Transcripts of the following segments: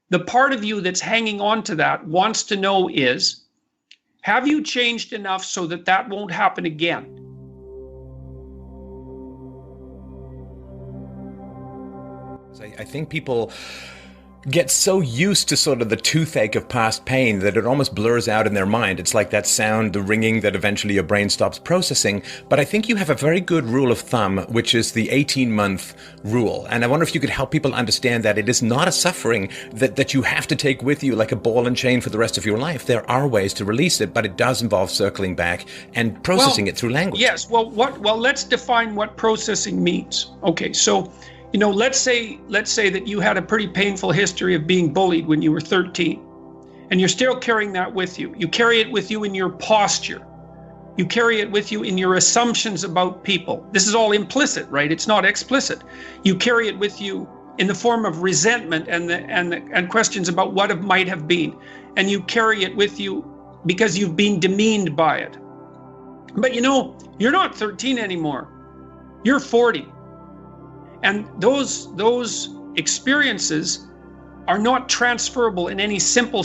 the part of you that's hanging on to that wants to know is, have you changed enough so that that won't happen again? I think people get so used to sort of the toothache of past pain that it almost blurs out in their mind. It's like that sound, the ringing that eventually your brain stops processing. But I think you have a very good rule of thumb, which is the 18-month rule. And I wonder if you could help people understand that it is not a suffering that you have to take with you like a ball and chain for the rest of your life. There are ways to release it, but it does involve circling back and processing it through language. Yes. Well, let's define what processing means. Okay. So, let's say that you had a pretty painful history of being bullied when you were 13, and you're still carrying that with you. You carry it with you in your posture. You carry it with you in your assumptions about people. This is all implicit, right? It's not explicit. You carry it with you in the form of resentment and questions about what might have been, and you carry it with you because you've been demeaned by it. But you're not 13 anymore. You're 40. And those experiences are not transferable in any simple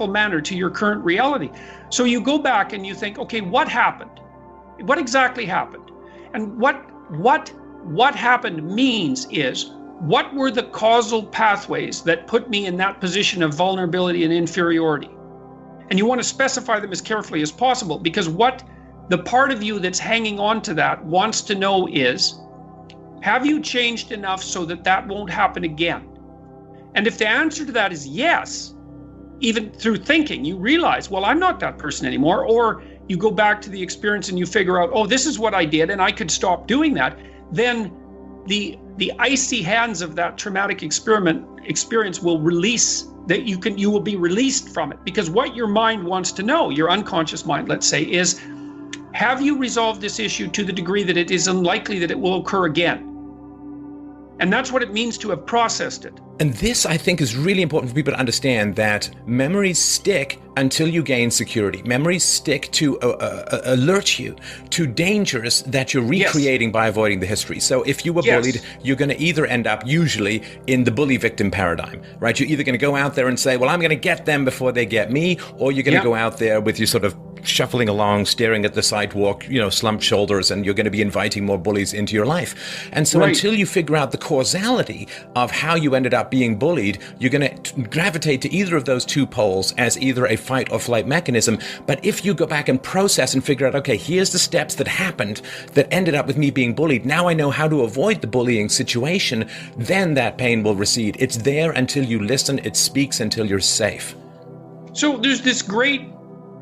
manner to your current reality. So you go back and you think, okay, what happened? What exactly happened? And what happened means is, what were the causal pathways that put me in that position of vulnerability and inferiority? And you want to specify them as carefully as possible, because what the part of you that's hanging on to that wants to know is, have you changed enough so that that won't happen again? And if the answer to that is yes, even through thinking, you realize, well, I'm not that person anymore. Or you go back to the experience and you figure out, oh, this is what I did and I could stop doing that. Then the icy hands of that traumatic experience will release, that you will be released from it. Because what your mind wants to know, your unconscious mind, let's say, is, have you resolved this issue to the degree that it is unlikely that it will occur again? And that's what it means to have processed it. And this, I think, is really important for people to understand, that memories stick until you gain security. Memories stick to alert you to dangers that you're recreating by avoiding the history. So if you were bullied, you're going to either end up usually in the bully victim paradigm, right? You're either going to go out there and say, well, I'm going to get them before they get me, or you're going to go out there with your sort of shuffling along, staring at the sidewalk, slumped shoulders, and you're going to be inviting more bullies into your life. And so until you figure out the causality of how you ended up being bullied, you're going to gravitate to either of those two poles as either a fight or flight mechanism. But if you go back and process and figure out, okay, here's the steps that happened that ended up with me being bullied, now I know how to avoid the bullying situation, then that pain will recede. It's there until you listen, it speaks until you're safe. So there's this great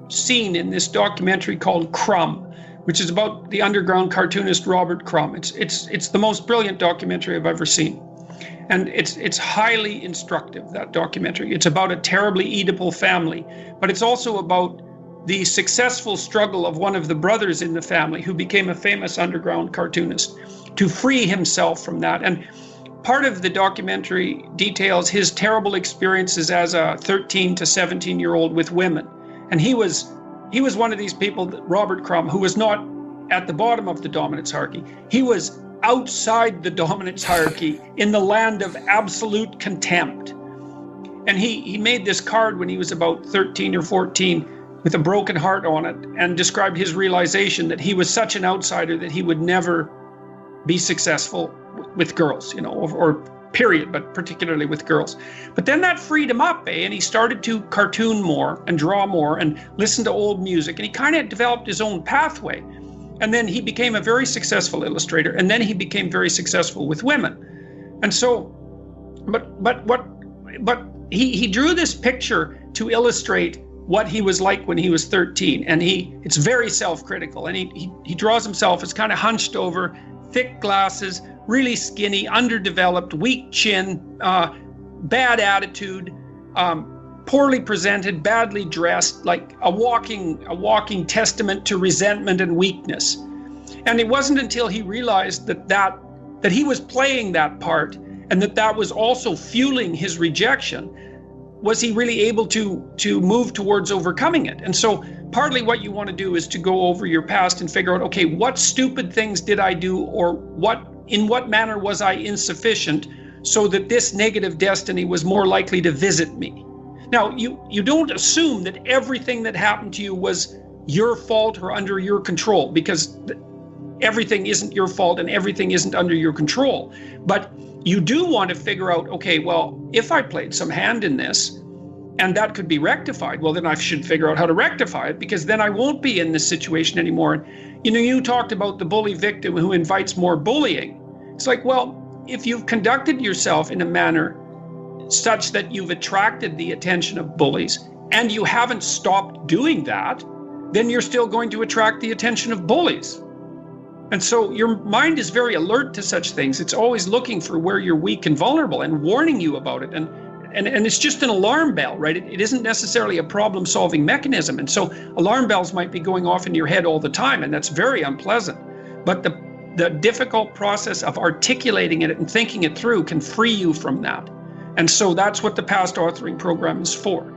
scene in this documentary called Crumb, which is about the underground cartoonist Robert Crumb. It's the most brilliant documentary I've ever seen. And it's highly instructive, that documentary. It's about a terribly Oedipal family, but it's also about the successful struggle of one of the brothers in the family, who became a famous underground cartoonist, to free himself from that. And part of the documentary details his terrible experiences as a 13 to 17-year-old with women. And he was one of these people, Robert Crumb, who was not at the bottom of the dominance hierarchy. He was outside the dominance hierarchy in the land of absolute contempt. And he made this card when he was about 13 or 14 with a broken heart on it, and described his realization that he was such an outsider that he would never be successful with girls, or period, but particularly with girls. But then that freed him up, and he started to cartoon more and draw more and listen to old music, and he kind of developed his own pathway. And then he became a very successful illustrator, and then he became very successful with women. And so, but he drew this picture to illustrate what he was like when he was 13, and it's very self-critical, and he draws himself as kind of hunched over, thick glasses, really skinny, underdeveloped, weak chin, bad attitude, poorly presented, badly dressed, like a walking testament to resentment and weakness. And it wasn't until he realized that he was playing that part, and that was also fueling his rejection, was he really able to move towards overcoming it. And so partly what you want to do is to go over your past and figure out, okay, what stupid things did I do, or in what manner was I insufficient so that this negative destiny was more likely to visit me. Now, you don't assume that everything that happened to you was your fault or under your control, because everything isn't your fault and everything isn't under your control. But you do want to figure out, okay, well, if I played some hand in this and that could be rectified, well, then I should figure out how to rectify it, because then I won't be in this situation anymore. You know, you talked about the bully victim who invites more bullying. It's like, well, if you've conducted yourself in a manner such that you've attracted the attention of bullies and you haven't stopped doing that, then you're still going to attract the attention of bullies. And so your mind is very alert to such things. It's always looking for where you're weak and vulnerable and warning you about it. And it's just an alarm bell, right? It isn't necessarily a problem-solving mechanism. And so alarm bells might be going off in your head all the time, and that's very unpleasant. But the difficult process of articulating it and thinking it through can free you from that. And so that's what the past authoring program is for.